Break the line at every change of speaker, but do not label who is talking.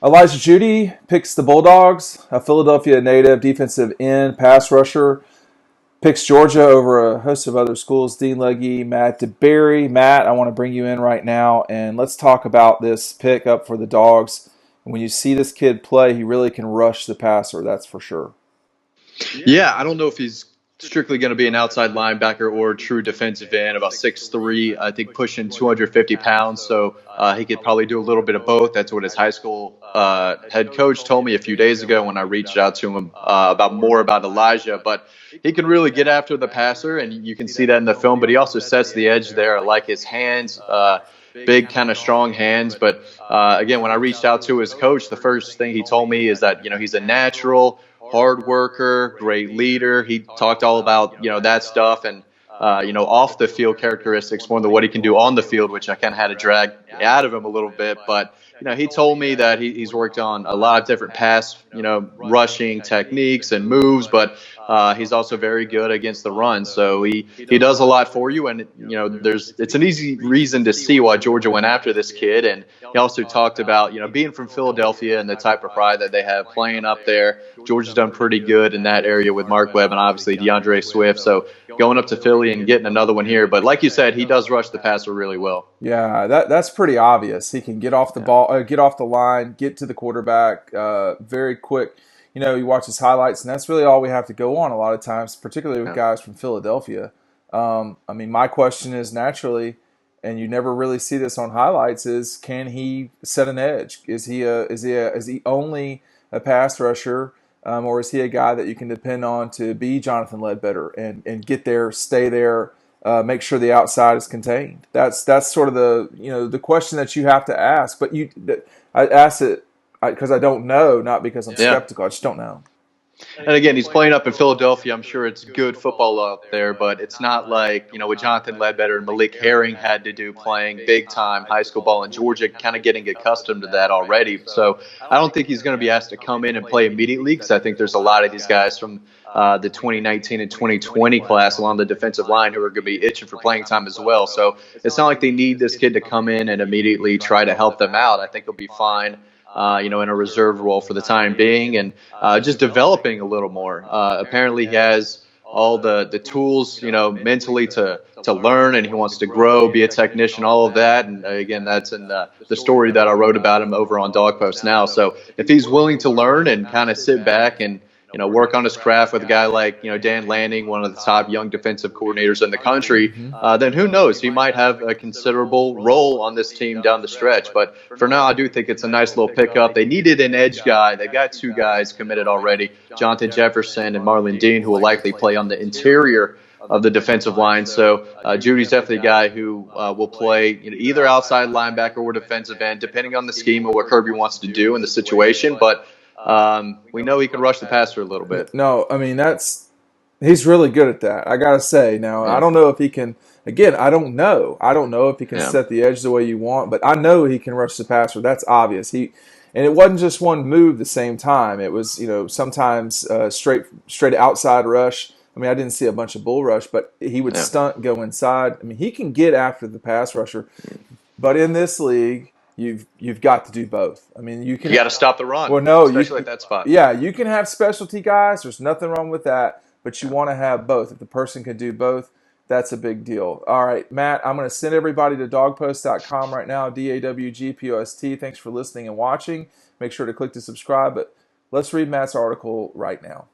Elijah Jeudy picks the Bulldogs, a Philadelphia native defensive end pass rusher. Picks Georgia over a host of other schools. Dean Legge, Matt DeBerry. Matt, I want to bring you in right now, and let's talk about this pick up for the Dogs. When you see this kid play, he really can rush the passer, that's for sure.
Yeah, I don't know if he's strictly going to be an outside linebacker or true defensive end, about 6'3", I think pushing 250 pounds. So he could probably do a little bit of both. That's what his high school head coach told me a few days ago when I reached out to him about Elijah. But he can really get after the passer, and you can see that in the film. But he also sets the edge there. I like his hands, big kind of strong hands. But again, when I reached out to his coach, the first thing he told me is that, he's a natural, hard worker, great leader. He talked all about, that stuff and, off the field characteristics more than what he can do on the field, which I kind of had to drag out of him a little bit. But, he told me that he's worked on a lot of different pass, rushing techniques and moves, but he's also very good against the run. So he does a lot for you. And, it's an easy reason to see why Georgia went after this kid. And he also talked about, being from Philadelphia and the type of pride that they have playing up there. Georgia's done pretty good in that area with Mark Webb and obviously DeAndre Swift. So going up to Philly and getting another one here. But like you said, he does rush the passer really well.
Yeah, that's pretty obvious. He can get off the ball, get off the line, get to the quarterback very quick. You watch his highlights, and that's really all we have to go on a lot of times, particularly with guys from Philadelphia. My question is naturally, and you never really see this on highlights, is can he set an edge? Is he only a pass rusher, or is he a guy that you can depend on to be Jonathan Ledbetter and get there, stay there, make sure the outside is contained? That's sort of the question that you have to ask. But I ask it because I don't know, not because I'm skeptical. I just don't know.
And again, he's playing up in Philadelphia. I'm sure it's good football out there, but it's not like, what Jonathan Ledbetter and Malik Herring had to do playing big-time high school ball in Georgia, kind of getting accustomed to that already. So I don't think he's going to be asked to come in and play immediately because I think there's a lot of these guys from the 2019 and 2020 class along the defensive line who are going to be itching for playing time as well. So it's not like they need this kid to come in and immediately try to help them out. I think he'll be fine. In a reserve role for the time being and just developing a little more. Apparently he has all the tools, mentally to learn, and he wants to grow, be a technician, all of that. And again, that's in the story that I wrote about him over on Dog Post now. So if he's willing to learn and kind of sit back and work on his craft with a guy like, Dan Lanning, one of the top young defensive coordinators in the country, then who knows? He might have a considerable role on this team down the stretch. But for now, I do think it's a nice little pickup. They needed an edge guy. They got two guys committed already, Jonathan Jefferson and Marlon Dean, who will likely play on the interior of the defensive line. So Jeudy's definitely a guy who will play either outside linebacker or defensive end, depending on the scheme or what Kirby wants to do in the situation. But we know he can rush the passer a little bit.
No, he's really good at that. I gotta say. Now, I don't know if he can. Again, I don't know. I don't know if he can set the edge the way you want, but I know he can rush the passer. That's obvious. And it wasn't just one move the same time. It was, sometimes straight outside rush. I didn't see a bunch of bull rush, but he would stunt, go inside. He can get after the pass rusher, but in this league, you've got to do both. You
got to stop the run.
Well, no,
especially at that spot.
Yeah, you can have specialty guys. There's nothing wrong with that, but you want to have both. If the person can do both, that's a big deal. All right, Matt, I'm going to send everybody to dawgpost.com right now. DAWGPOST. Thanks for listening and watching. Make sure to click to subscribe. But let's read Matt's article right now.